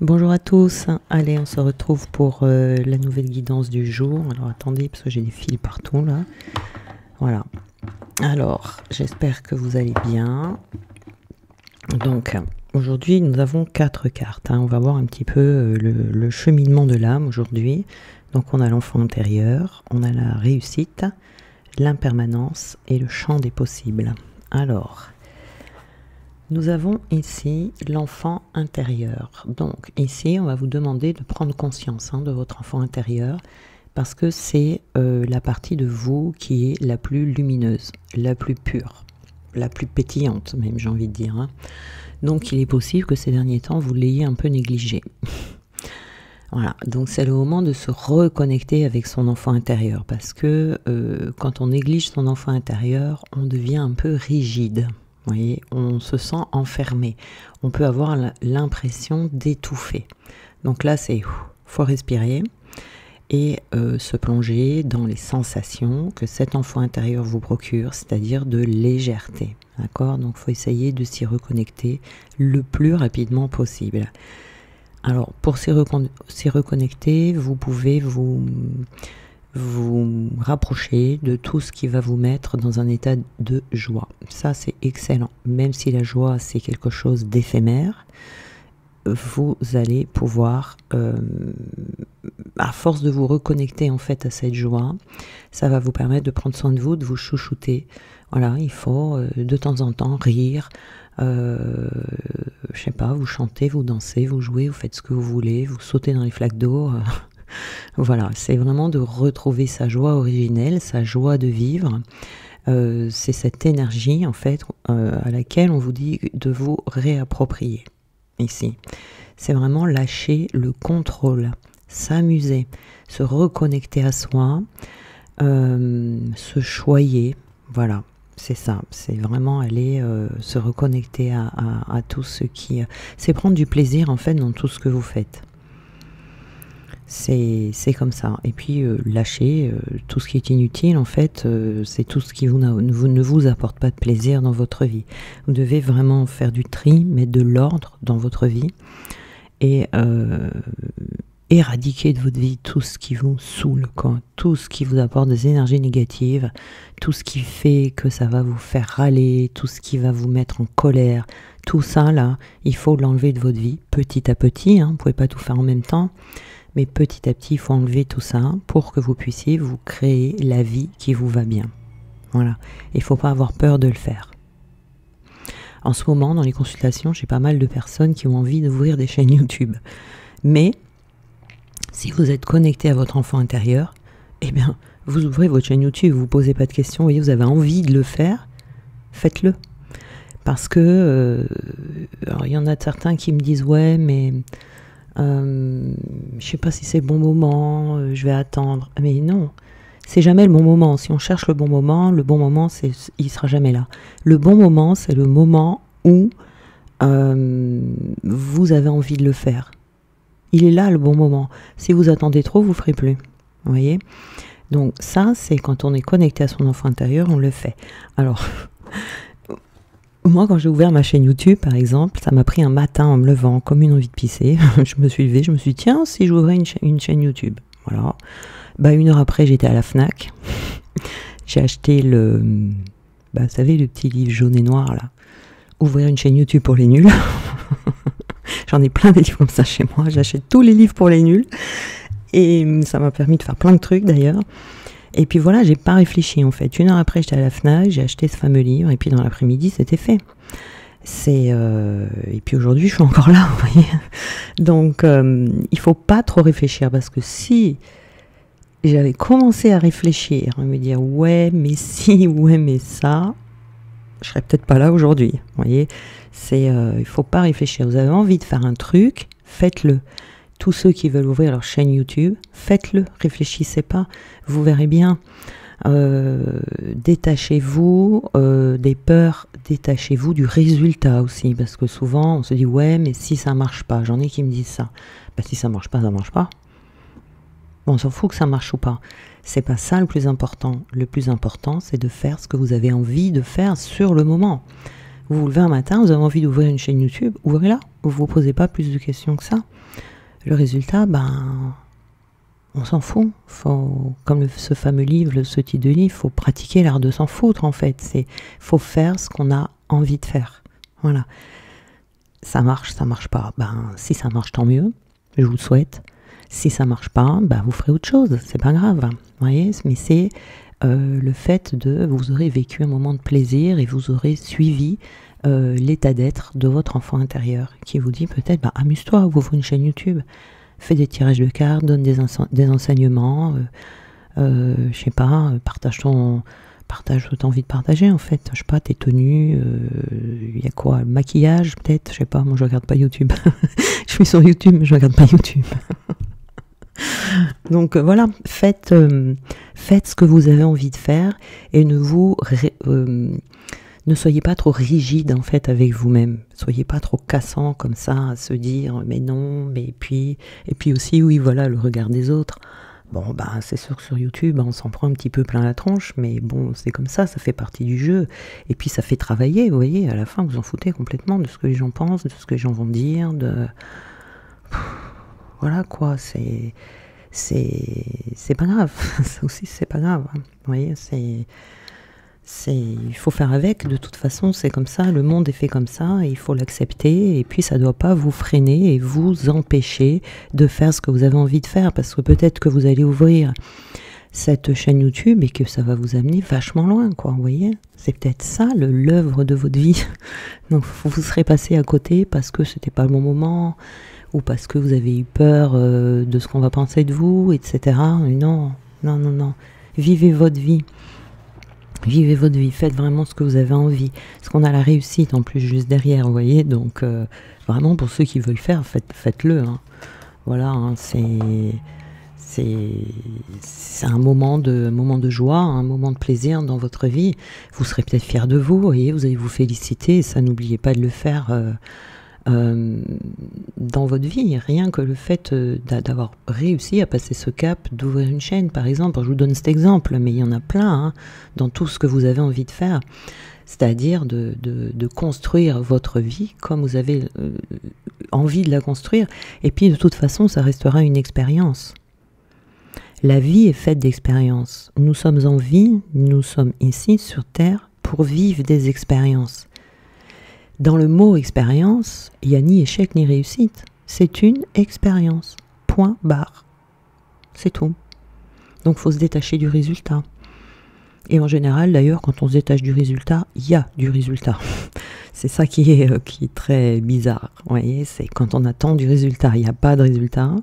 Bonjour à tous, allez on se retrouve pour la nouvelle guidance du jour. Alors attendez parce que j'ai des fils partout là. Voilà, alors j'espère que vous allez bien. Donc aujourd'hui nous avons 4 cartes, on va voir un petit peu le cheminement de l'âme aujourd'hui. Donc on a l'enfant intérieur, on a la réussite, l'impermanence et le champ des possibles. Alors nous avons ici l'enfant intérieur. Donc ici, on va vous demander de prendre conscience de votre enfant intérieur parce que c'est la partie de vous qui est la plus lumineuse, la plus pure, la plus pétillante même, j'ai envie de dire. Donc il est possible que ces derniers temps, vous l'ayez un peu négligé. Voilà, donc c'est le moment de se reconnecter avec son enfant intérieur parce que quand on néglige son enfant intérieur, on devient un peu rigide. Vous voyez, on se sent enfermé. On peut avoir l'impression d'étouffer. Donc là, faut respirer et se plonger dans les sensations que cet enfant intérieur vous procure, c'est-à-dire de légèreté. D'accord? Donc, il faut essayer de s'y reconnecter le plus rapidement possible. Alors, pour s'y reconnecter, vous pouvez vous rapprocher de tout ce qui va vous mettre dans un état de joie. Ça, c'est excellent. Même si la joie, c'est quelque chose d'éphémère, vous allez pouvoir, à force de vous reconnecter en fait à cette joie, ça va vous permettre de prendre soin de vous, de vous chouchouter. Voilà, il faut de temps en temps rire, je sais pas, vous chantez, vous dansez, vous jouez, vous faites ce que vous voulez, vous sautez dans les flaques d'eau. Voilà, c'est vraiment de retrouver sa joie originelle, sa joie de vivre. C'est cette énergie, en fait, à laquelle on vous dit de vous réapproprier. Ici, c'est vraiment lâcher le contrôle, s'amuser, se reconnecter à soi, se choyer. Voilà, c'est ça. C'est vraiment aller se reconnecter à tout ce qui... c'est prendre du plaisir, en fait, dans tout ce que vous faites. C'est comme ça. Et puis lâcher tout ce qui est inutile, en fait, c'est tout ce qui ne vous apporte pas de plaisir dans votre vie. Vous devez vraiment faire du tri, mettre de l'ordre dans votre vie et éradiquer de votre vie tout ce qui vous saoule, quoi. Tout ce qui vous apporte des énergies négatives, tout ce qui fait que ça va vous faire râler, tout ce qui va vous mettre en colère. Tout ça, là, il faut l'enlever de votre vie petit à petit. Vous ne pouvez pas tout faire en même temps. Mais petit à petit, il faut enlever tout ça pour que vous puissiez vous créer la vie qui vous va bien. Voilà. Il ne faut pas avoir peur de le faire. En ce moment, dans les consultations, j'ai pas mal de personnes qui ont envie d'ouvrir des chaînes YouTube. Mais, si vous êtes connecté à votre enfant intérieur, eh bien, vous ouvrez votre chaîne YouTube, vous ne posez pas de questions, vous voyez, vous avez envie de le faire, faites-le. Parce que, alors il y en a certains qui me disent, ouais, mais... je sais pas si c'est le bon moment, je vais attendre. Mais non, c'est jamais le bon moment. Si on cherche le bon moment, il sera jamais là. Le bon moment, c'est le moment où vous avez envie de le faire. Il est là le bon moment. Si vous attendez trop, vous le ferez plus. Vous voyez? Donc ça, c'est quand on est connecté à son enfant intérieur, on le fait. Alors... moi, quand j'ai ouvert ma chaîne YouTube, par exemple, ça m'a pris un matin en me levant comme une envie de pisser. Je me suis levée, je me suis dit, tiens, si j'ouvrais une chaîne YouTube. Voilà. Une heure après, j'étais à la Fnac. J'ai acheté vous savez, le petit livre jaune et noir, là. Ouvrir une chaîne YouTube pour les nuls. J'en ai plein des livres comme ça chez moi. J'achète tous les livres pour les nuls. Et ça m'a permis de faire plein de trucs, d'ailleurs. Et puis voilà, j'ai pas réfléchi en fait. Une heure après, j'étais à la Fnac, j'ai acheté ce fameux livre, et puis dans l'après-midi, c'était fait. Et puis aujourd'hui, je suis encore là, vous voyez. Donc, il faut pas trop réfléchir, parce que si j'avais commencé à réfléchir, à me dire ouais, mais si, ouais, mais ça, je serais peut-être pas là aujourd'hui, vous voyez. Il faut pas réfléchir. Vous avez envie de faire un truc, faites-le. Tous ceux qui veulent ouvrir leur chaîne YouTube, faites-le, réfléchissez pas, vous verrez bien. Détachez-vous des peurs, détachez-vous du résultat aussi, parce que souvent on se dit ouais, mais si ça marche pas, j'en ai qui me disent ça. Si ça marche pas, ça marche pas. On s'en fout que ça marche ou pas. C'est pas ça le plus important. Le plus important, c'est de faire ce que vous avez envie de faire sur le moment. Vous vous levez un matin, vous avez envie d'ouvrir une chaîne YouTube, ouvrez-la. Vous vous posez pas plus de questions que ça. Le résultat, ben, on s'en fout. Faut, comme ce fameux livre, ce titre de livre, il faut pratiquer l'art de s'en foutre en fait. C'est, faut faire ce qu'on a envie de faire. Voilà. Ça marche pas. Ben, si ça marche, tant mieux. Je vous le souhaite. Si ça marche pas, ben, vous ferez autre chose. C'est pas grave. Vous voyez, mais c'est le fait de, vous aurez vécu un moment de plaisir et vous aurez suivi l'état d'être de votre enfant intérieur qui vous dit peut-être, bah, amuse-toi, ouvre une chaîne YouTube, fais des tirages de cartes, donne des enseignements, je sais pas, partage ce que tu as envie de partager en fait, je sais pas, tes tenues, il y a quoi, le maquillage peut-être, je sais pas, moi je regarde pas YouTube, je suis sur YouTube mais je regarde pas YouTube. Donc voilà, faites ce que vous avez envie de faire et ne soyez pas trop rigide en fait avec vous-même. Soyez pas trop cassant comme ça à se dire mais non, mais et puis aussi oui voilà le regard des autres. Bon bah c'est sûr que sur YouTube on s'en prend un petit peu plein la tronche, mais bon c'est comme ça fait partie du jeu. Et puis ça fait travailler, vous voyez, à la fin vous en foutez complètement de ce que les gens pensent, de ce que les gens vont dire, voilà quoi, c'est pas grave, ça aussi c'est pas grave, hein. Vous voyez, il faut faire avec, de toute façon c'est comme ça, le monde est fait comme ça, et il faut l'accepter, et puis ça doit pas vous freiner et vous empêcher de faire ce que vous avez envie de faire, parce que peut-être que vous allez ouvrir cette chaîne YouTube et que ça va vous amener vachement loin, quoi, vous voyez, c'est peut-être ça l'œuvre de votre vie. Donc vous serez passé à côté parce que c'était pas le bon moment, ou parce que vous avez eu peur de ce qu'on va penser de vous, etc. Mais non, non, non, non. Vivez votre vie. Vivez votre vie. Faites vraiment ce que vous avez envie. Parce qu'on a la réussite en plus juste derrière, vous voyez. Donc, vraiment, pour ceux qui veulent faire, faites-le. Hein. Voilà, hein, c'est un moment de joie, un moment de plaisir dans votre vie. Vous serez peut-être fiers de vous, voyez. Vous allez vous féliciter. Et ça, n'oubliez pas de le faire dans votre vie, rien que le fait d'avoir réussi à passer ce cap, d'ouvrir une chaîne par exemple, je vous donne cet exemple, mais il y en a plein hein, dans tout ce que vous avez envie de faire, c'est-à-dire de construire votre vie comme vous avez envie de la construire, et puis de toute façon ça restera une expérience. La vie est faite d'expériences, nous sommes en vie, nous sommes ici sur Terre pour vivre des expériences. Dans le mot expérience, il n'y a ni échec ni réussite. C'est une expérience. Point barre. C'est tout. Donc il faut se détacher du résultat. Et en général, d'ailleurs, quand on se détache du résultat, il y a du résultat. C'est ça qui est très bizarre. Vous voyez, c'est quand on attend du résultat, il n'y a pas de résultat.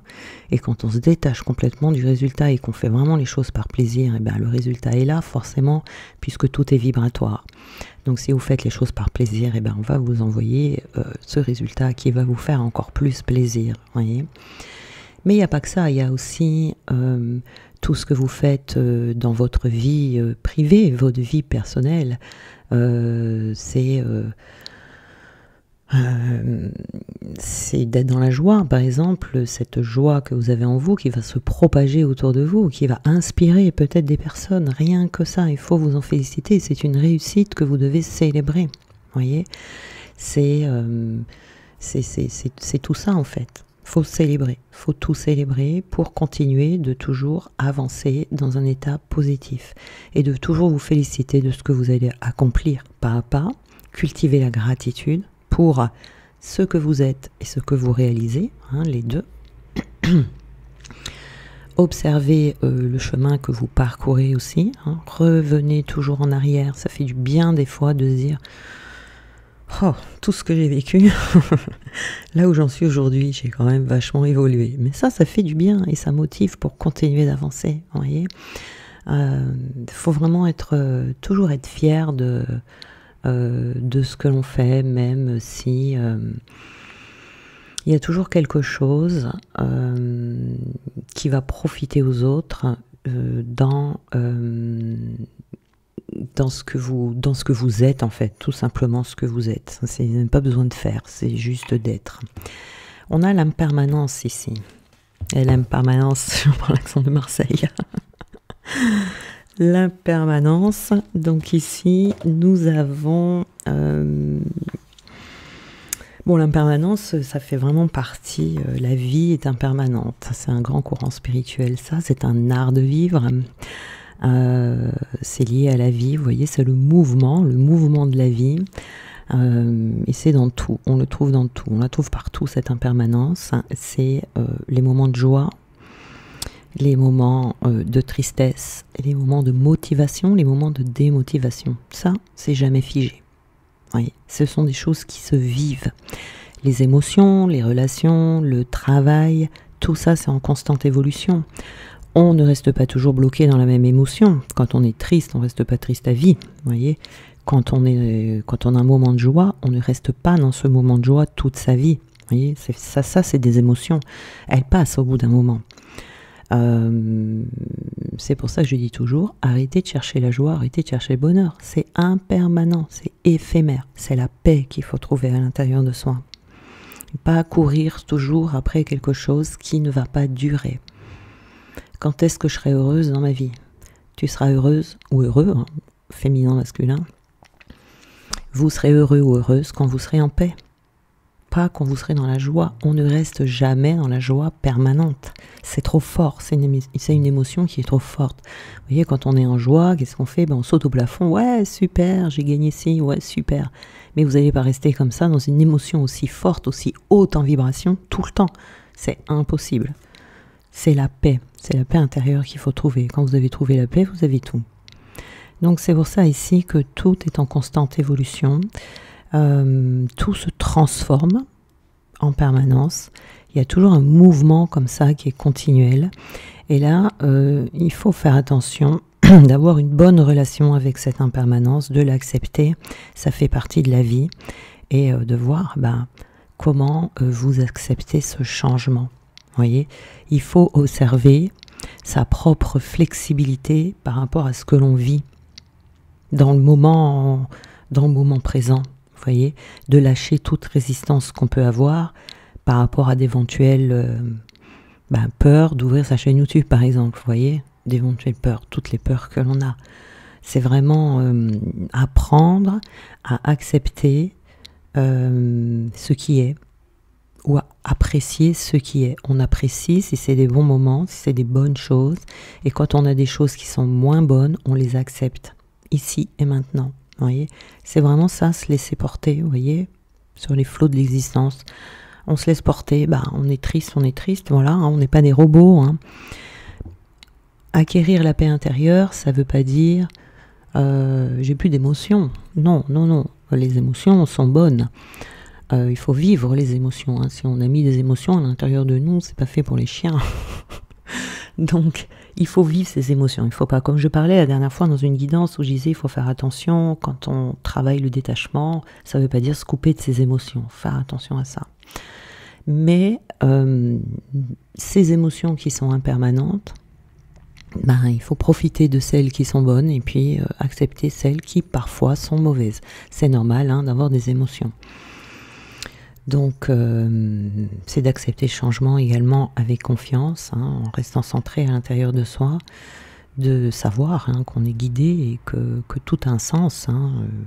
Et quand on se détache complètement du résultat et qu'on fait vraiment les choses par plaisir, et ben, le résultat est là, forcément, puisque tout est vibratoire. Donc si vous faites les choses par plaisir, et ben, on va vous envoyer ce résultat qui va vous faire encore plus plaisir. Voyez. Mais il n'y a pas que ça, il y a aussi tout ce que vous faites dans votre vie privée, votre vie personnelle. C'est d'être dans la joie, par exemple, cette joie que vous avez en vous qui va se propager autour de vous, qui va inspirer peut-être des personnes, rien que ça, il faut vous en féliciter, c'est une réussite que vous devez célébrer, vous voyez, c'est tout ça en fait, faut célébrer, faut tout célébrer pour continuer de toujours avancer dans un état positif et de toujours vous féliciter de ce que vous allez accomplir pas à pas, cultiver la gratitude pour ce que vous êtes et ce que vous réalisez, hein, les deux. Observez le chemin que vous parcourez aussi, hein. Revenez toujours en arrière, ça fait du bien des fois de se dire oh, tout ce que j'ai vécu, là où j'en suis aujourd'hui, j'ai quand même vachement évolué. Mais ça fait du bien et ça motive pour continuer d'avancer, vous voyez. Faut vraiment toujours être fier de ce que l'on fait, même si il y a toujours quelque chose qui va profiter aux autres dans ce que vous êtes en fait, tout simplement ce que vous êtes. C'est même pas besoin de faire, c'est juste d'être. On a l'impermanence ici. Et l'impermanence, je prends l'accent de Marseille. L'impermanence. Donc ici, nous avons... Bon, l'impermanence, ça fait vraiment partie... la vie est impermanente. C'est un grand courant spirituel, ça. C'est un art de vivre. C'est lié à la vie, vous voyez, c'est le mouvement de la vie. Et c'est dans tout, on le trouve dans tout. On la trouve partout, cette impermanence. C'est les moments de joie, les moments de tristesse, les moments de motivation, les moments de démotivation. Ça, c'est jamais figé. Oui, ce sont des choses qui se vivent. Les émotions, les relations, le travail, tout ça, c'est en constante évolution. On ne reste pas toujours bloqué dans la même émotion. Quand on est triste, on ne reste pas triste à vie. Vous voyez, quand on a un moment de joie, on ne reste pas dans ce moment de joie toute sa vie. Vous voyez, ça, c'est des émotions. Elles passent au bout d'un moment. C'est pour ça que je dis toujours, arrêtez de chercher la joie, arrêtez de chercher le bonheur. C'est impermanent, c'est éphémère. C'est la paix qu'il faut trouver à l'intérieur de soi. Et pas courir toujours après quelque chose qui ne va pas durer. Quand est-ce que je serai heureuse dans ma vie? Tu seras heureuse ou heureux, hein, féminin, masculin. Vous serez heureux ou heureuse quand vous serez en paix. Pas quand vous serez dans la joie. On ne reste jamais dans la joie permanente. C'est trop fort. C'est une émotion qui est trop forte. Vous voyez, quand on est en joie, qu'est-ce qu'on fait? On saute au plafond. Ouais, super, j'ai gagné ci. Ouais, super. Mais vous n'allez pas rester comme ça dans une émotion aussi forte, aussi haute en vibration tout le temps. C'est impossible. C'est la paix. C'est la paix intérieure qu'il faut trouver. Quand vous avez trouvé la paix, vous avez tout. Donc c'est pour ça ici que tout est en constante évolution. Tout se transforme en permanence. Il y a toujours un mouvement comme ça qui est continuel. Et là, il faut faire attention d'avoir une bonne relation avec cette impermanence, de l'accepter. Ça fait partie de la vie. Et de voir comment vous acceptez ce changement. Vous voyez, il faut observer sa propre flexibilité par rapport à ce que l'on vit dans le moment présent. Vous voyez, de lâcher toute résistance qu'on peut avoir par rapport à d'éventuelles peurs d'ouvrir sa chaîne YouTube, par exemple. Vous voyez, d'éventuelles peurs, toutes les peurs que l'on a. C'est vraiment apprendre à accepter ce qui est, ou à apprécier ce qui est. On apprécie si c'est des bons moments, si c'est des bonnes choses, et quand on a des choses qui sont moins bonnes, on les accepte, ici et maintenant. Vous voyez, c'est vraiment ça, se laisser porter, vous voyez, sur les flots de l'existence. On se laisse porter, on est triste, voilà, hein, on n'est pas des robots. Hein. Acquérir la paix intérieure, ça ne veut pas dire j'ai plus d'émotions. Non, les émotions sont bonnes. Il faut vivre les émotions. Hein. Si on a mis des émotions à l'intérieur de nous, c'est pas fait pour les chiens. Donc, il faut vivre ces émotions. Il ne faut pas, comme je parlais la dernière fois dans une guidance où je disais, il faut faire attention quand on travaille le détachement. Ça ne veut pas dire se couper de ses émotions. Faire attention à ça. Mais ces émotions qui sont impermanentes, il faut profiter de celles qui sont bonnes et puis accepter celles qui parfois sont mauvaises. C'est normal d'avoir des émotions. Donc, c'est d'accepter le changement également avec confiance, en restant centré à l'intérieur de soi, de savoir qu'on est guidé et que tout a un sens.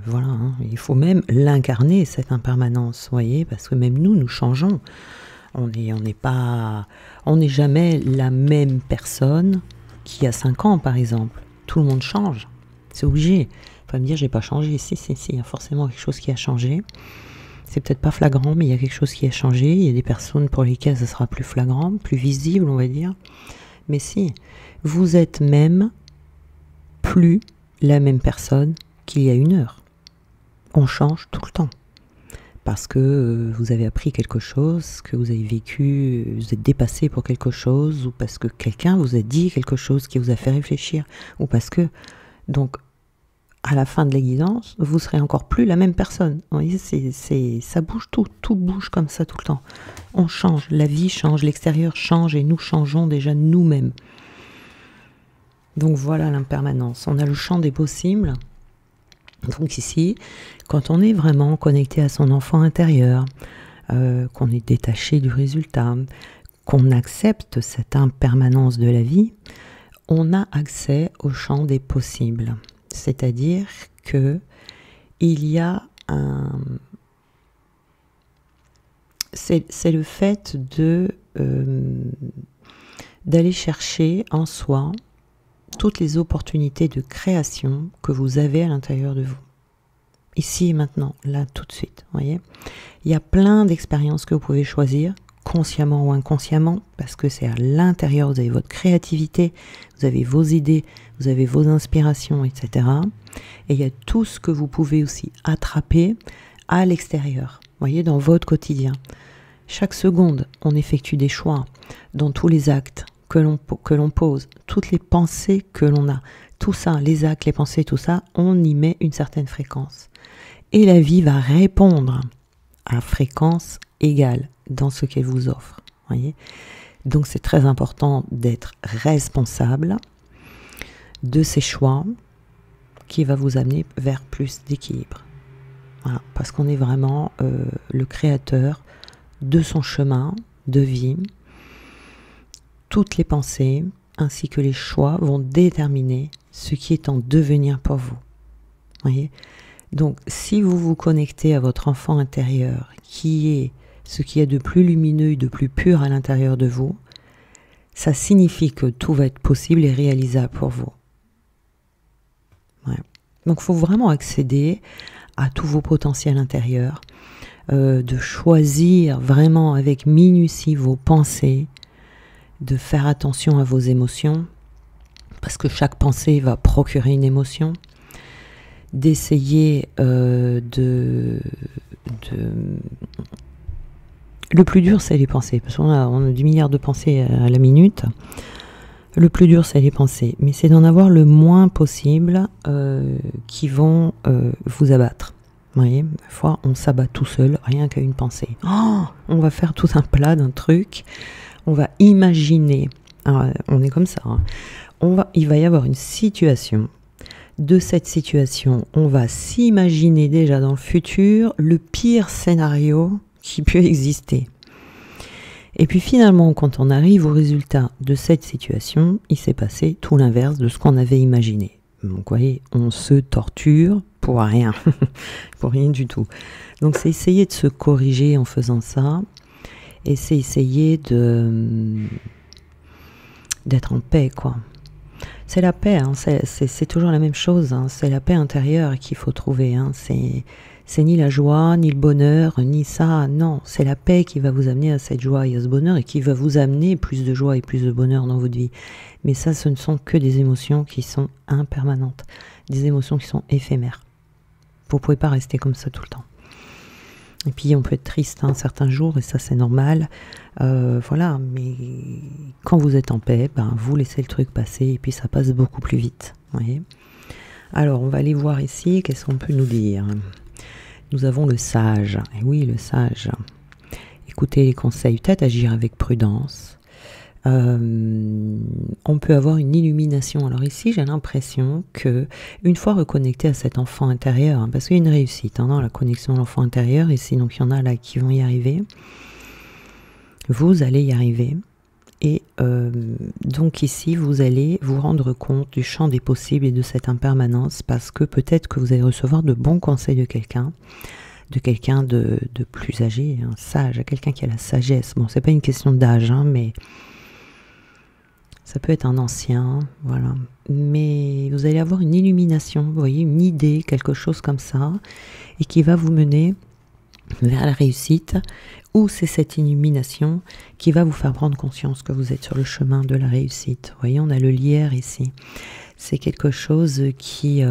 Voilà, il faut même l'incarner, cette impermanence, vous voyez, parce que même nous changeons. On n'est jamais la même personne qu'il y a 5 ans, par exemple. Tout le monde change, c'est obligé. Faut pas me dire, j'ai pas changé. Si, il y a forcément quelque chose qui a changé. C'est peut-être pas flagrant, mais il y a quelque chose qui a changé. Il y a des personnes pour lesquelles ce sera plus flagrant, plus visible, on va dire. Mais si, vous êtes même plus la même personne qu'il y a 1 heure. On change tout le temps. Parce que vous avez appris quelque chose, que vous avez vécu, vous êtes dépassé pour quelque chose, ou parce que quelqu'un vous a dit quelque chose qui vous a fait réfléchir, ou parce que... Donc, à la fin de la guidance, vous serez encore plus la même personne. Vous voyez, ça bouge tout bouge comme ça tout le temps. On change, la vie change, l'extérieur change et nous changeons déjà nous-mêmes. Donc voilà l'impermanence. On a le champ des possibles. Donc ici, quand on est vraiment connecté à son enfant intérieur, qu'on est détaché du résultat, qu'on accepte cette impermanence de la vie, on a accès au champ des possibles. C'est-à-dire que il y a un... C'est le fait d'aller chercher en soi toutes les opportunités de création que vous avez à l'intérieur de vous. Ici et maintenant, là, tout de suite, voyez. Il y a plein d'expériences que vous pouvez choisir, consciemment ou inconsciemment, parce que c'est à l'intérieur, vous avez votre créativité, vous avez vos idées, vous avez vos inspirations, etc. Et il y a tout ce que vous pouvez aussi attraper à l'extérieur, voyez, dans votre quotidien. Chaque seconde, on effectue des choix dans tous les actes que l'on pose, toutes les pensées que l'on a, tout ça, les actes, les pensées, tout ça, on y met une certaine fréquence. Et la vie va répondre à fréquence égale dans ce qu'elle vous offre. Voyez ? Donc c'est très important d'être responsable de ces choix qui va vous amener vers plus d'équilibre. Voilà, parce qu'on est vraiment le créateur de son chemin de vie. Toutes les pensées ainsi que les choix vont déterminer ce qui est en devenir pour vous. Voyez ? Donc, si vous vous connectez à votre enfant intérieur, qui est ce qu'il y a de plus lumineux et de plus pur à l'intérieur de vous, ça signifie que tout va être possible et réalisable pour vous. Ouais. Donc, il faut vraiment accéder à tous vos potentiels intérieurs, de choisir vraiment avec minutie vos pensées, de faire attention à vos émotions, parce que chaque pensée va procurer une émotion, d'essayer Le plus dur, c'est les pensées, parce qu'on a 10 milliards de pensées à la minute. Le plus dur, c'est les pensées, mais c'est d'en avoir le moins possible qui vont vous abattre. Vous voyez, des fois, on s'abat tout seul, rien qu'à une pensée. Oh, on va faire tout un plat d'un truc, on va imaginer, alors, on est comme ça, hein. Il va y avoir une situation. De cette situation, on va s'imaginer déjà dans le futur le pire scénario qui peut exister. Et puis finalement, quand on arrive au résultat de cette situation, il s'est passé tout l'inverse de ce qu'on avait imaginé. Donc vous voyez, on se torture pour rien, pour rien du tout. Donc c'est essayer de se corriger en faisant ça, et c'est essayer d'être en paix, quoi. C'est la paix, hein, c'est toujours la même chose, hein, c'est la paix intérieure qu'il faut trouver, hein, c'est ni la joie, ni le bonheur, ni ça, non, c'est la paix qui va vous amener à cette joie et à ce bonheur et qui va vous amener plus de joie et plus de bonheur dans votre vie. Mais ça, ce ne sont que des émotions qui sont impermanentes, des émotions qui sont éphémères. Vous ne pouvez pas rester comme ça tout le temps. Et puis on peut être triste hein, certains jours, et ça c'est normal, voilà, mais quand vous êtes en paix, ben, vous laissez le truc passer, et puis ça passe beaucoup plus vite, voyez. Alors on va aller voir ici, qu'est-ce qu'on peut nous dire. Nous avons le sage, et oui le sage, écoutez les conseils, peut-être agir avec prudence. On peut avoir une illumination. Alors ici j'ai l'impression que une fois reconnecté à cet enfant intérieur, hein, parce qu'il y a une réussite hein, dans la connexion à l'enfant intérieur ici, donc il y en a là qui vont y arriver, vous allez y arriver, et donc ici vous allez vous rendre compte du champ des possibles et de cette impermanence, parce que peut-être que vous allez recevoir de bons conseils de quelqu'un de plus âgé, un sage, quelqu'un qui a la sagesse. Bon, c'est pas une question d'âge, hein, mais ça peut être un ancien, voilà. Mais vous allez avoir une illumination, vous voyez, une idée, quelque chose comme ça, et qui va vous mener vers la réussite, ou c'est cette illumination qui va vous faire prendre conscience que vous êtes sur le chemin de la réussite. Vous voyez, on a le lierre ici. C'est quelque chose qui...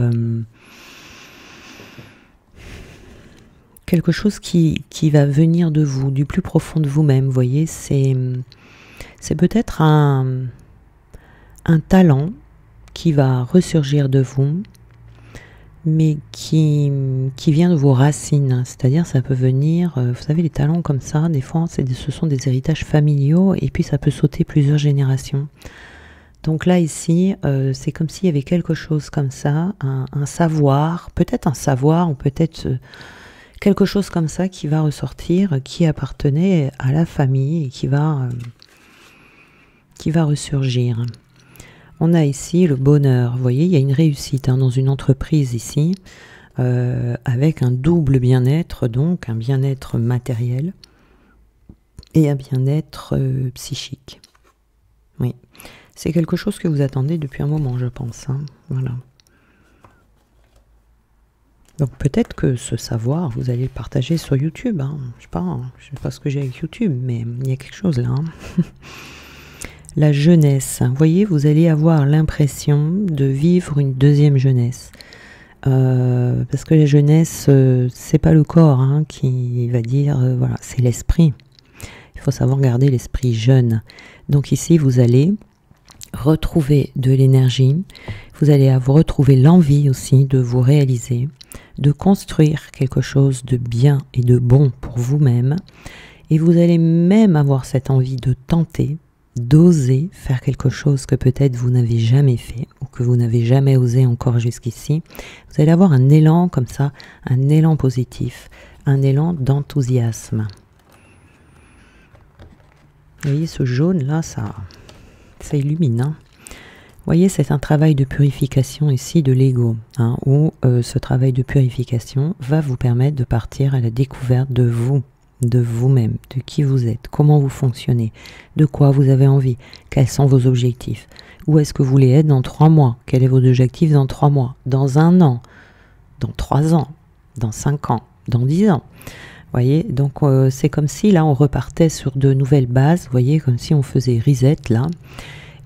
quelque chose qui va venir de vous, du plus profond de vous-même, vous voyez, c'est peut-être un talent qui va ressurgir de vous, mais qui vient de vos racines, c'est-à-dire ça peut venir, vous savez les talents comme ça, des fois ce sont des héritages familiaux, et puis ça peut sauter plusieurs générations. Donc là ici, c'est comme s'il y avait quelque chose comme ça, un savoir, peut-être un savoir, ou peut-être quelque chose comme ça qui va ressortir, qui appartenait à la famille, et qui va ressurgir. On a ici le bonheur. Vous voyez, il y a une réussite hein, dans une entreprise ici, avec un double bien-être, donc un bien-être matériel et un bien-être psychique. Oui, c'est quelque chose que vous attendez depuis un moment, je pense. Hein. Voilà. Donc peut-être que ce savoir, vous allez le partager sur YouTube. Hein. Je sais pas ce que j'ai avec YouTube, mais il y a quelque chose là. Hein. La jeunesse. Vous voyez, vous allez avoir l'impression de vivre une deuxième jeunesse. Parce que la jeunesse, c'est pas le corps hein, qui va dire, voilà, c'est l'esprit. Il faut savoir garder l'esprit jeune. Donc ici, vous allez retrouver de l'énergie. Vous allez retrouver l'envie aussi de vous réaliser, de construire quelque chose de bien et de bon pour vous-même. Et vous allez même avoir cette envie de tenter, d'oser faire quelque chose que peut-être vous n'avez jamais fait ou que vous n'avez jamais osé encore jusqu'ici. Vous allez avoir un élan comme ça, un élan positif, un élan d'enthousiasme. Vous voyez ce jaune là, ça illumine. Hein. Vous voyez, c'est un travail de purification ici de l'ego, hein, où ce travail de purification va vous permettre de partir à la découverte de vous. De vous-même, de qui vous êtes, comment vous fonctionnez, de quoi vous avez envie, quels sont vos objectifs, où est-ce que vous voulez être dans 3 mois, quel est votre objectif dans 3 mois, dans 1 an, dans 3 ans, dans 5 ans, dans 10 ans. Vous voyez, donc c'est comme si là on repartait sur de nouvelles bases, vous voyez, comme si on faisait reset là,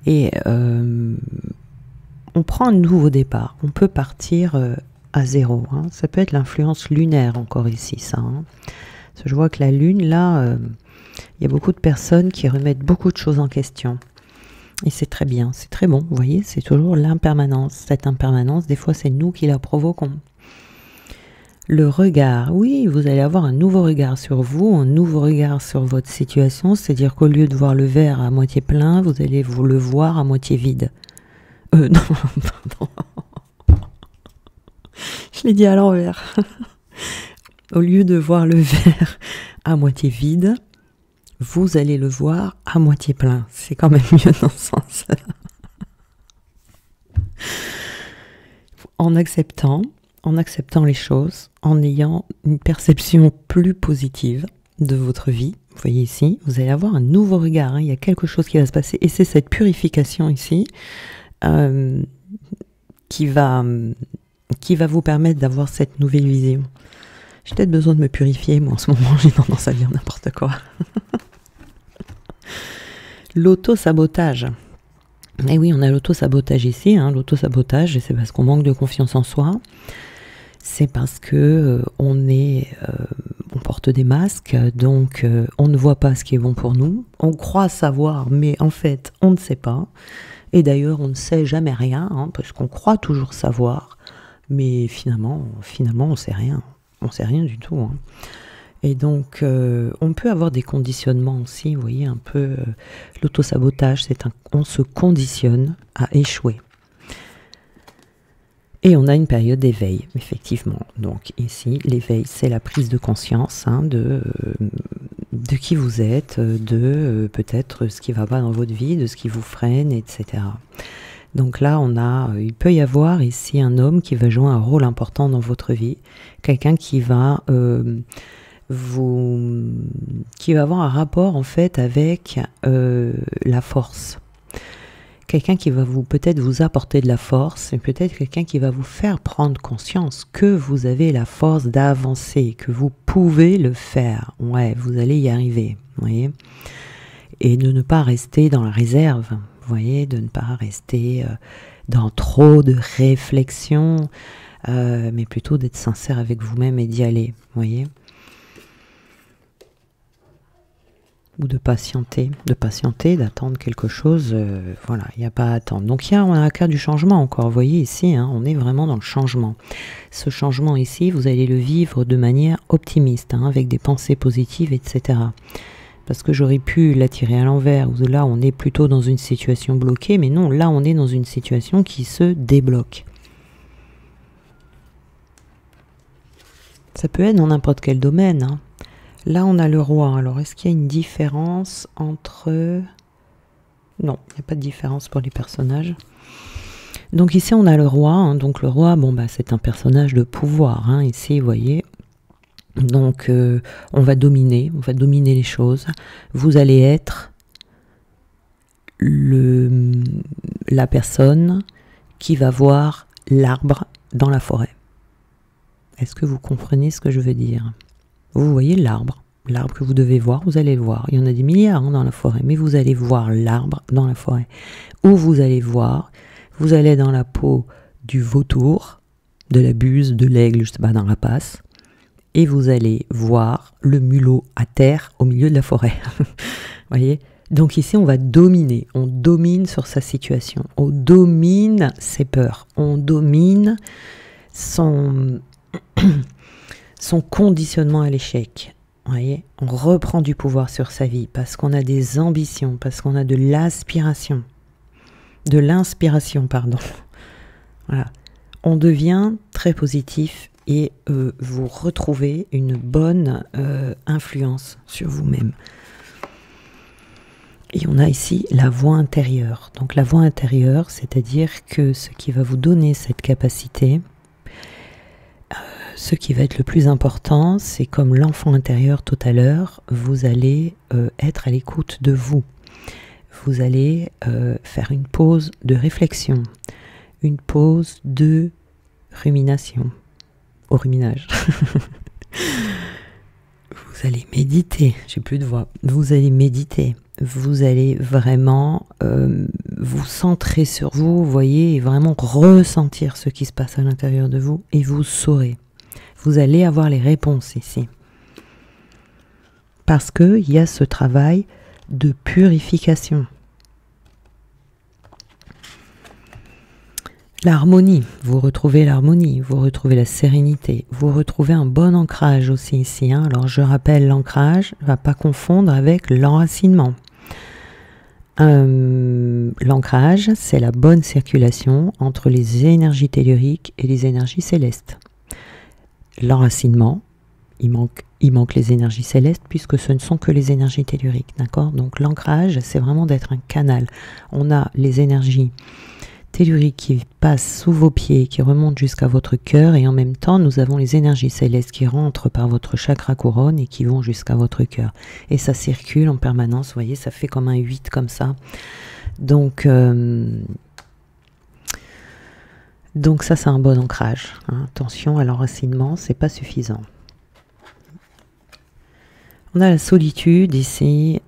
et on prend un nouveau départ, on peut partir à zéro, hein. Ça peut être l'influence lunaire encore ici, ça, hein. Je vois que la lune, là, il y a beaucoup de personnes qui remettent beaucoup de choses en question. Et c'est très bien, c'est très bon. Vous voyez, c'est toujours l'impermanence. Cette impermanence, des fois, c'est nous qui la provoquons. Le regard, oui, vous allez avoir un nouveau regard sur vous, un nouveau regard sur votre situation. C'est-à-dire qu'au lieu de voir le verre à moitié plein, vous allez vous le voir à moitié vide. Non, pardon. Je l'ai dit à l'envers. Au lieu de voir le verre à moitié vide, vous allez le voir à moitié plein. C'est quand même mieux dans ce sens-là. En acceptant les choses, en ayant une perception plus positive de votre vie, vous voyez ici, vous allez avoir un nouveau regard. Hein, il y a quelque chose qui va se passer. Et c'est cette purification ici qui va vous permettre d'avoir cette nouvelle vision. J'ai peut-être besoin de me purifier, moi en ce moment j'ai tendance à dire n'importe quoi. L'auto-sabotage. Et oui, on a l'auto-sabotage ici, hein. L'auto-sabotage, c'est parce qu'on manque de confiance en soi. C'est parce que on porte des masques, donc on ne voit pas ce qui est bon pour nous. On croit savoir, mais en fait, on ne sait pas. Et d'ailleurs, on ne sait jamais rien, hein, parce qu'on croit toujours savoir, mais finalement, on ne sait rien. On ne sait rien du tout. Hein. Et donc, on peut avoir des conditionnements aussi, vous voyez, un peu l'autosabotage, on se conditionne à échouer. Et on a une période d'éveil, effectivement. Donc ici, l'éveil, c'est la prise de conscience hein, de qui vous êtes, de peut-être ce qui ne va pas dans votre vie, de ce qui vous freine, etc. Donc là, il peut y avoir ici un homme qui va jouer un rôle important dans votre vie, quelqu'un qui va avoir un rapport en fait avec la force. Quelqu'un qui va peut-être vous apporter de la force, et peut-être quelqu'un qui va vous faire prendre conscience que vous avez la force d'avancer, que vous pouvez le faire. Ouais, vous allez y arriver, vous voyez. Et de ne pas rester dans la réserve, vous voyez, de ne pas rester dans trop de réflexion, mais plutôt d'être sincère avec vous-même et d'y aller, vous voyez. Ou de patienter, d'attendre quelque chose, voilà, il n'y a pas à attendre. Donc on a la carte du changement encore, vous voyez ici, hein, on est vraiment dans le changement. Ce changement ici, vous allez le vivre de manière optimiste, hein, avec des pensées positives, etc. Parce que j'aurais pu l'attirer à l'envers, où là on est plutôt dans une situation bloquée, mais non, là on est dans une situation qui se débloque. Ça peut être dans n'importe quel domaine, hein. Là, on a le roi. Alors, est-ce qu'il y a une différence entre Non, il n'y a pas de différence pour les personnages. Donc ici, on a le roi. Hein. Donc le roi, bon, bah, c'est un personnage de pouvoir. Hein. Ici, vous voyez. Donc, on va dominer les choses. Vous allez être la personne qui va voir l'arbre dans la forêt. Est-ce que vous comprenez ce que je veux dire? Vous voyez l'arbre que vous devez voir, vous allez le voir. Il y en a des milliards dans la forêt, mais vous allez voir l'arbre dans la forêt. Ou vous allez voir, vous allez dans la peau du vautour, de la buse, de l'aigle, je sais pas, d'un rapace, et vous allez voir le mulot à terre au milieu de la forêt. Voyez? Donc ici, on va dominer. On domine sur sa situation. On domine ses peurs. On domine son conditionnement à l'échec. Voyez, on reprend du pouvoir sur sa vie parce qu'on a des ambitions, parce qu'on a de l'inspiration. Voilà. On devient très positif et vous retrouvez une bonne influence sur vous-même. Et on a ici la voix intérieure. Donc la voix intérieure, c'est-à-dire que ce qui va vous donner cette capacité, ce qui va être le plus important, c'est comme l'enfant intérieur tout à l'heure, vous allez être à l'écoute de vous. Vous allez faire une pause de réflexion, une pause de rumination, au ruminage. Vous allez méditer, j'ai plus de voix, vous allez méditer. Vous allez vraiment vous centrer sur vous, vous voyez, et vraiment ressentir ce qui se passe à l'intérieur de vous, et vous saurez. Vous allez avoir les réponses ici. Parce qu'il y a ce travail de purification. L'harmonie, vous retrouvez l'harmonie, vous retrouvez la sérénité, vous retrouvez un bon ancrage aussi ici. Hein. Alors je rappelle l'ancrage, ne va pas confondre avec l'enracinement. L'ancrage, c'est la bonne circulation entre les énergies telluriques et les énergies célestes. L'enracinement, il manque les énergies célestes puisque ce ne sont que les énergies telluriques, d'accord? Donc l'ancrage, c'est vraiment d'être un canal. On a les énergies telluriques qui passent sous vos pieds, qui remontent jusqu'à votre cœur, et en même temps, nous avons les énergies célestes qui rentrent par votre chakra couronne et qui vont jusqu'à votre cœur. Et ça circule en permanence, vous voyez, ça fait comme un 8 comme ça. Donc ça, c'est un bon ancrage. Hein. Attention à l'enracinement, c'est pas suffisant. On a la solitude ici.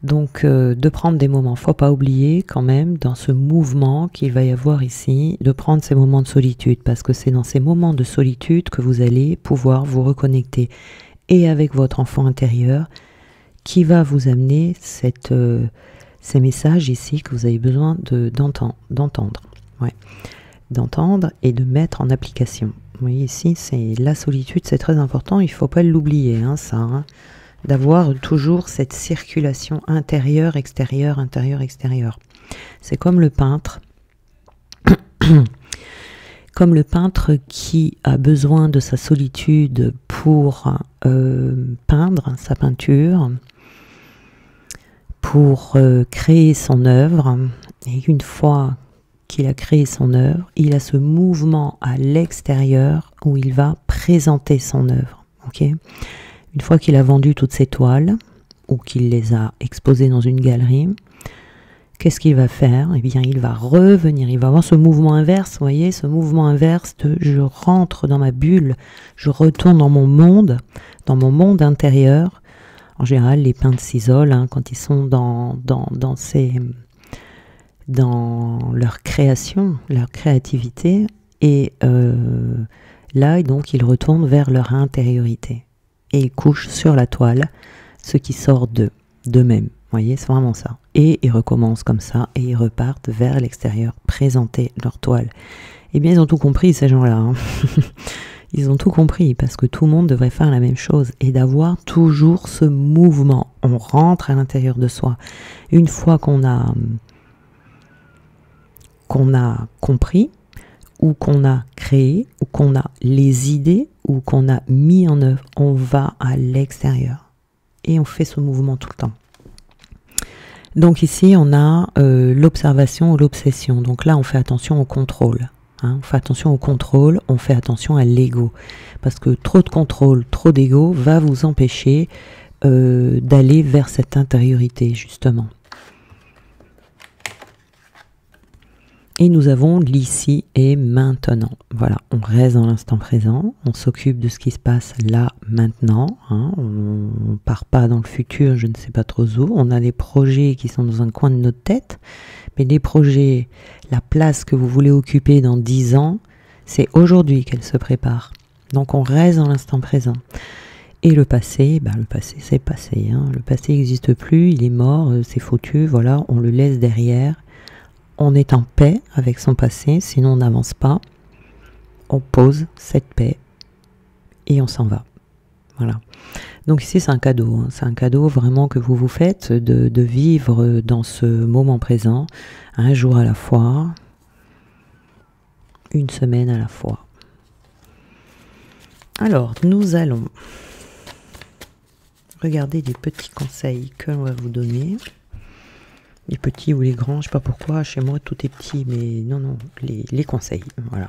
Donc, de prendre des moments, faut pas oublier quand même dans ce mouvement qu'il va y avoir ici, de prendre ces moments de solitude, parce que c'est dans ces moments de solitude que vous allez pouvoir vous reconnecter et avec votre enfant intérieur qui va vous amener ces messages ici que vous avez besoin d'entendre. Ouais. D'entendre et de mettre en application. Vous voyez ici, c'est la solitude, c'est très important, il ne faut pas l'oublier, hein, ça. Hein. D'avoir toujours cette circulation intérieure, extérieure, intérieure, extérieure. C'est comme le peintre, qui a besoin de sa solitude pour peindre sa peinture, pour créer son œuvre. Et une fois qu'il a créé son œuvre, il a ce mouvement à l'extérieur où il va présenter son œuvre. Okay ? Une fois qu'il a vendu toutes ses toiles, ou qu'il les a exposées dans une galerie, qu'est-ce qu'il va faire? Eh bien, il va revenir, il va avoir ce mouvement inverse, vous voyez, ce mouvement inverse de je rentre dans ma bulle, je retourne dans mon monde intérieur. En général, les peintres s'isolent hein, quand ils sont dans leur création, leur créativité, et là, donc, ils retournent vers leur intériorité. Et ils couchent sur la toile ce qui sort d'eux-mêmes. Vous voyez, c'est vraiment ça. Et ils recommencent comme ça, et ils repartent vers l'extérieur, présenter leur toile. Eh bien, ils ont tout compris, ces gens-là. Hein. Ils ont tout compris, parce que tout le monde devrait faire la même chose, et d'avoir toujours ce mouvement. On rentre à l'intérieur de soi. Une fois qu'on a compris, ou qu'on a créé, ou qu'on a les idées, ou qu'on a mis en œuvre, on va à l'extérieur. Et on fait ce mouvement tout le temps. Donc ici, on a l'observation ou l'obsession. Donc là, on fait attention au contrôle. Hein. On fait attention au contrôle, on fait attention à l'ego. Parce que trop de contrôle, trop d'ego va vous empêcher d'aller vers cette intériorité, justement. Et nous avons l'ici et maintenant. Voilà, on reste dans l'instant présent, on s'occupe de ce qui se passe là, maintenant. Hein, on ne part pas dans le futur, je ne sais pas trop où. On a des projets qui sont dans un coin de notre tête, mais des projets, la place que vous voulez occuper dans 10 ans, c'est aujourd'hui qu'elle se prépare. Donc on reste dans l'instant présent. Et le passé, le passé c'est passé. Hein. Le passé n'existe plus, il est mort, c'est foutu, voilà, on le laisse derrière. On est en paix avec son passé, sinon on n'avance pas. On pose cette paix et on s'en va. Voilà. Donc ici c'est un cadeau, hein. C'est un cadeau vraiment que vous vous faites de vivre dans ce moment présent, un jour à la fois, une semaine à la fois. Alors nous allons regarder des petits conseils que l'on va vous donner. Les petits ou les grands, je ne sais pas pourquoi, chez moi tout est petit, mais non, les conseils, voilà.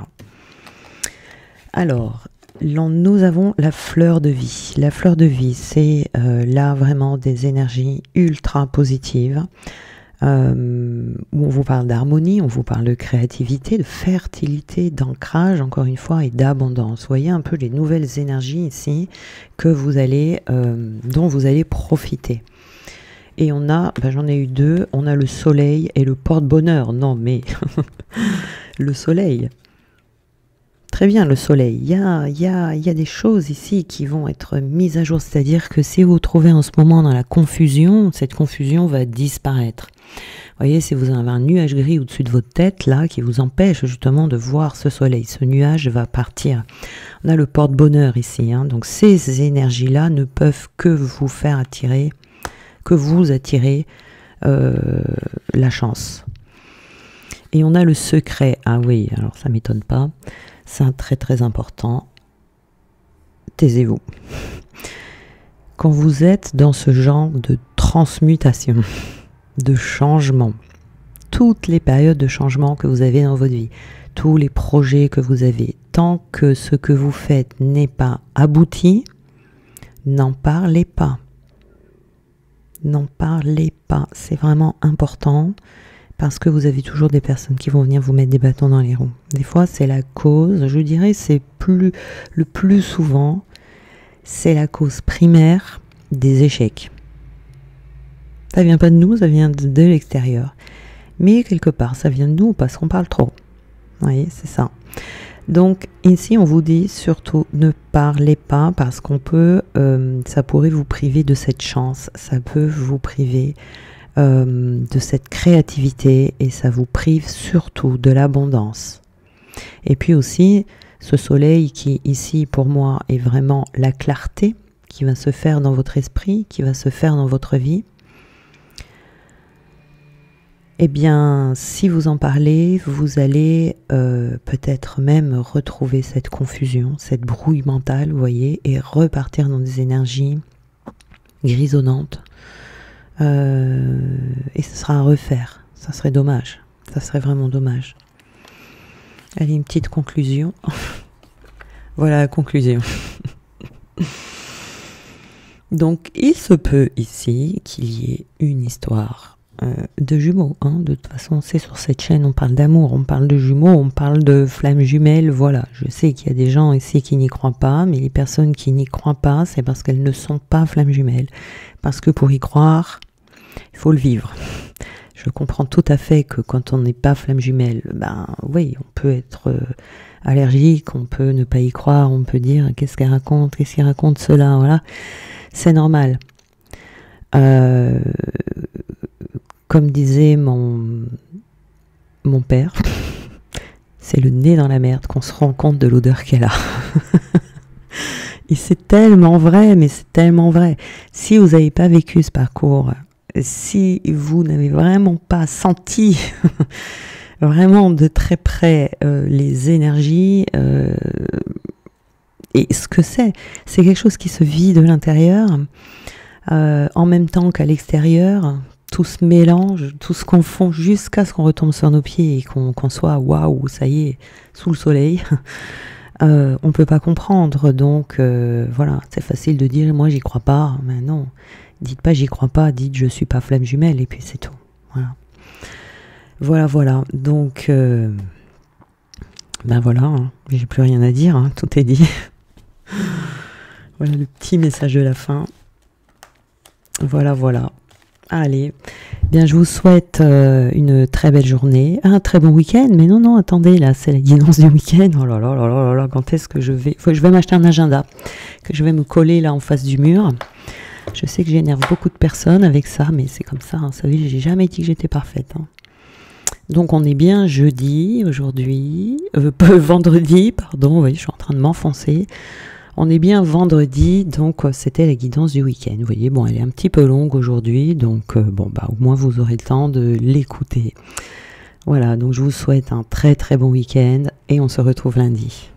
Alors, nous avons la fleur de vie. La fleur de vie, c'est là vraiment des énergies ultra positives, où on vous parle d'harmonie, on vous parle de créativité, de fertilité, d'ancrage, encore une fois, et d'abondance. Vous voyez un peu les nouvelles énergies ici que vous allez, dont vous allez profiter. Et on a, j'en ai eu deux, on a le soleil et le porte-bonheur. Non mais, le soleil. Très bien, le soleil. Il y a des choses ici qui vont être mises à jour. C'est-à-dire que si vous vous trouvez en ce moment dans la confusion, cette confusion va disparaître. Vous voyez, si vous avez un nuage gris au-dessus de votre tête, là, qui vous empêche justement de voir ce soleil, ce nuage va partir. On a le porte-bonheur ici. Hein, donc ces énergies-là ne peuvent que vous faire attirer, que vous attirez la chance. Et on a le secret. Ah oui, alors ça m'étonne pas. C'est un très important. Taisez-vous. Quand vous êtes dans ce genre de transmutation, de changement, toutes les périodes de changement que vous avez dans votre vie, tous les projets que vous avez, tant que ce que vous faites n'est pas abouti, n'en parlez pas. N'en parlez pas, c'est vraiment important parce que vous avez toujours des personnes qui vont venir vous mettre des bâtons dans les roues. Des fois, c'est la cause, je dirais, c'est le plus souvent, c'est la cause primaire des échecs. Ça vient pas de nous, ça vient de l'extérieur. Mais quelque part, ça vient de nous parce qu'on parle trop. Vous voyez, c'est ça. Donc ici on vous dit surtout ne parlez pas parce qu'on peut, ça pourrait vous priver de cette chance, ça peut vous priver de cette créativité et ça vous prive surtout de l'abondance. Et puis aussi ce soleil qui ici pour moi est vraiment la clarté qui va se faire dans votre esprit, qui va se faire dans votre vie. Eh bien, si vous en parlez, vous allez peut-être même retrouver cette confusion, cette brouille mentale, vous voyez, et repartir dans des énergies grisonnantes. Et ce sera à refaire. Ça serait dommage. Ça serait vraiment dommage. Allez, une petite conclusion. Voilà la conclusion. Donc, il se peut ici qu'il y ait une histoire de jumeaux, hein. De toute façon, c'est sur cette chaîne, on parle d'amour, on parle de jumeaux, on parle de flammes jumelles, voilà. Je sais qu'il y a des gens ici qui n'y croient pas, mais les personnes qui n'y croient pas, c'est parce qu'elles ne sont pas flammes jumelles. Parce que pour y croire, il faut le vivre. Je comprends tout à fait que quand on n'est pas flamme jumelle, oui, on peut être allergique, on peut ne pas y croire, on peut dire qu'est-ce qu'il raconte cela, voilà. C'est normal. Comme disait mon père, c'est le nez dans la merde qu'on se rend compte de l'odeur qu'elle a. Et c'est tellement vrai, mais c'est tellement vrai. Si vous n'avez pas vécu ce parcours, si vous n'avez vraiment pas senti vraiment de très près les énergies et ce que c'est quelque chose qui se vit de l'intérieur en même temps qu'à l'extérieur. tout se mélange, tout se confond jusqu'à ce qu'on retombe sur nos pieds et qu'on soit waouh, ça y est, sous le soleil. On peut pas comprendre, donc voilà, c'est facile de dire moi j'y crois pas, mais non, dites pas j'y crois pas, dites je suis pas flamme jumelle et puis c'est tout. Voilà, donc ben voilà, hein, j'ai plus rien à dire, hein, tout est dit. Voilà le petit message de la fin. Voilà. Allez, bien je vous souhaite une très belle journée, un très bon week-end, mais non, attendez, là c'est la guidance du week-end, oh là là, quand est-ce que je vais m'acheter un agenda, que je vais me coller là en face du mur. Je sais que j'énerve beaucoup de personnes avec ça, mais c'est comme ça, hein, vous savez, j'ai jamais dit que j'étais parfaite. Hein. Donc on est bien jeudi, aujourd'hui, vendredi, pardon, vous voyez, je suis en train de m'enfoncer. On est bien vendredi, donc c'était la guidance du week-end. Vous voyez, bon, elle est un petit peu longue aujourd'hui, donc bon, bah au moins vous aurez le temps de l'écouter. Voilà, donc je vous souhaite un très très bon week-end et on se retrouve lundi.